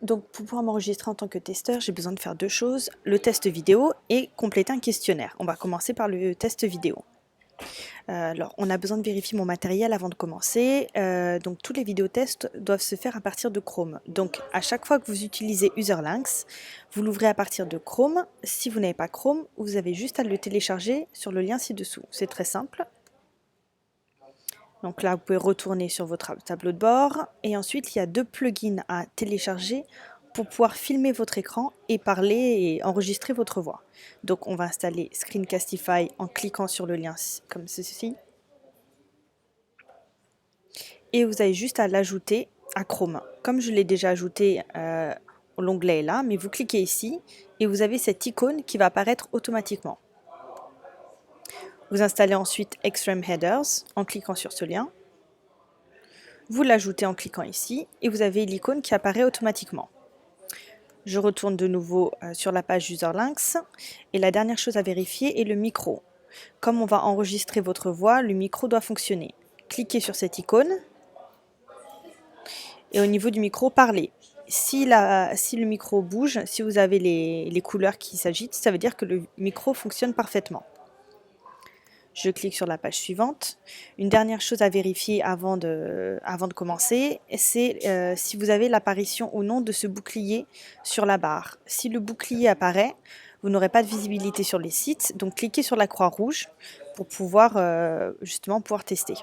Donc pour pouvoir m'enregistrer en tant que testeur, j'ai besoin de faire deux choses, le test vidéo et compléter un questionnaire. On va commencer par le test vidéo. Alors, on a besoin de vérifier mon matériel avant de commencer. Donc, tous les vidéotests doivent se faire à partir de Chrome. Donc, à chaque fois que vous utilisez Userlinx, vous l'ouvrez à partir de Chrome. Si vous n'avez pas Chrome, vous avez juste à le télécharger sur le lien ci-dessous. C'est très simple. Donc là, vous pouvez retourner sur votre tableau de bord. Et ensuite, il y a deux plugins à télécharger pour pouvoir filmer votre écran et parler et enregistrer votre voix. Donc on va installer Screencastify en cliquant sur le lien comme ceci. Et vous avez juste à l'ajouter à Chrome. Comme je l'ai déjà ajouté, l'onglet est là, mais vous cliquez ici et vous avez cette icône qui va apparaître automatiquement. Vous installez ensuite Extreme Headers en cliquant sur ce lien. Vous l'ajoutez en cliquant ici et vous avez l'icône qui apparaît automatiquement. Je retourne de nouveau sur la page Userlinx et la dernière chose à vérifier est le micro. Comme on va enregistrer votre voix, le micro doit fonctionner. Cliquez sur cette icône et au niveau du micro, parlez. Si le micro bouge, si vous avez les couleurs qui s'agitent, ça veut dire que le micro fonctionne parfaitement. Je clique sur la page suivante. Une dernière chose à vérifier avant de commencer, c'est si vous avez l'apparition ou non de ce bouclier sur la barre. Si le bouclier apparaît, vous n'aurez pas de visibilité sur les sites, donc cliquez sur la croix rouge pour pouvoir justement pouvoir tester.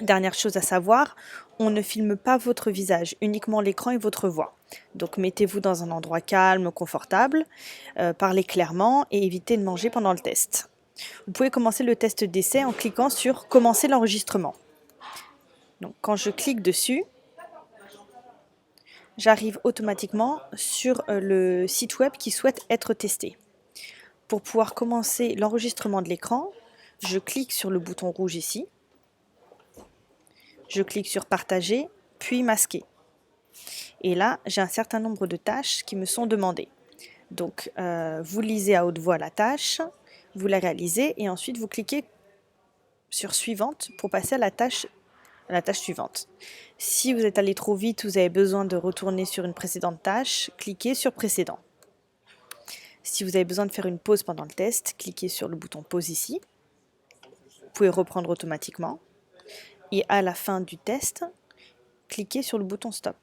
Dernière chose à savoir, on ne filme pas votre visage, uniquement l'écran et votre voix. Donc mettez-vous dans un endroit calme, confortable, parlez clairement et évitez de manger pendant le test. Vous pouvez commencer le test d'essai en cliquant sur « Commencer l'enregistrement ». Donc quand je clique dessus, j'arrive automatiquement sur le site web qui souhaite être testé. Pour pouvoir commencer l'enregistrement de l'écran, je clique sur le bouton rouge ici. Je clique sur partager, puis masquer. Et là, j'ai un certain nombre de tâches qui me sont demandées. Donc, vous lisez à haute voix la tâche, vous la réalisez et ensuite vous cliquez sur suivante pour passer à la tâche suivante. Si vous êtes allé trop vite, vous avez besoin de retourner sur une précédente tâche, cliquez sur précédent. Si vous avez besoin de faire une pause pendant le test, cliquez sur le bouton pause ici. Vous pouvez reprendre automatiquement. Et à la fin du test, cliquez sur le bouton stop.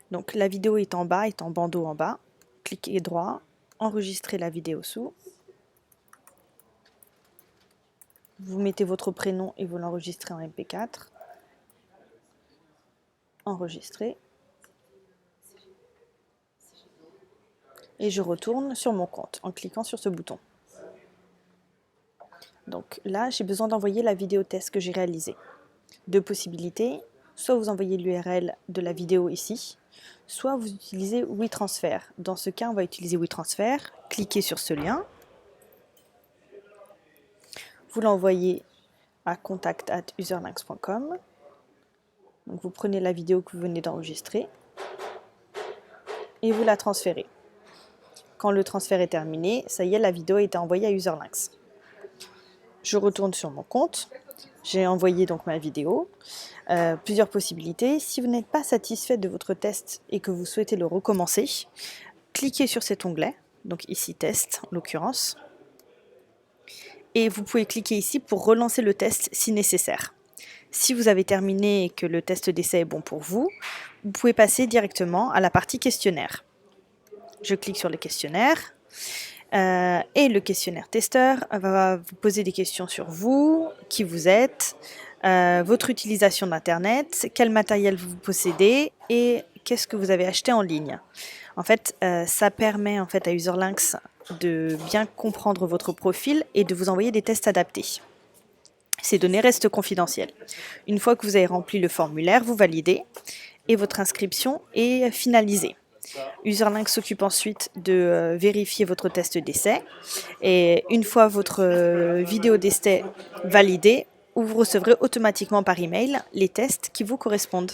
Donc la vidéo est en bas, est en bandeau en bas. Cliquez droit, enregistrez la vidéo sous. Vous mettez votre prénom et vous l'enregistrez en MP4. Enregistrez. Et je retourne sur mon compte en cliquant sur ce bouton. Donc là, j'ai besoin d'envoyer la vidéo test que j'ai réalisée. Deux possibilités, soit vous envoyez l'URL de la vidéo ici, soit vous utilisez WeTransfer. Dans ce cas, on va utiliser WeTransfer. Cliquez sur ce lien. Vous l'envoyez à contact@userlinx.com. Donc vous prenez la vidéo que vous venez d'enregistrer et vous la transférez. Quand le transfert est terminé, ça y est, la vidéo a été envoyée à Userlinx. Je retourne sur mon compte. J'ai envoyé donc ma vidéo. Plusieurs possibilités. Si vous n'êtes pas satisfait de votre test et que vous souhaitez le recommencer, cliquez sur cet onglet, donc ici test en l'occurrence, et vous pouvez cliquer ici pour relancer le test si nécessaire. Si vous avez terminé et que le test d'essai est bon pour vous, vous pouvez passer directement à la partie questionnaire. Je clique sur le questionnaire. Et le questionnaire testeur va vous poser des questions sur vous, qui vous êtes, votre utilisation d'Internet, quel matériel vous possédez et qu'est-ce que vous avez acheté en ligne. En fait, ça permet en fait à Userlinx de bien comprendre votre profil et de vous envoyer des tests adaptés. Ces données restent confidentielles. Une fois que vous avez rempli le formulaire, vous validez et votre inscription est finalisée. Userlinx s'occupe ensuite de vérifier votre test d'essai et une fois votre vidéo d'essai validée, vous recevrez automatiquement par email les tests qui vous correspondent.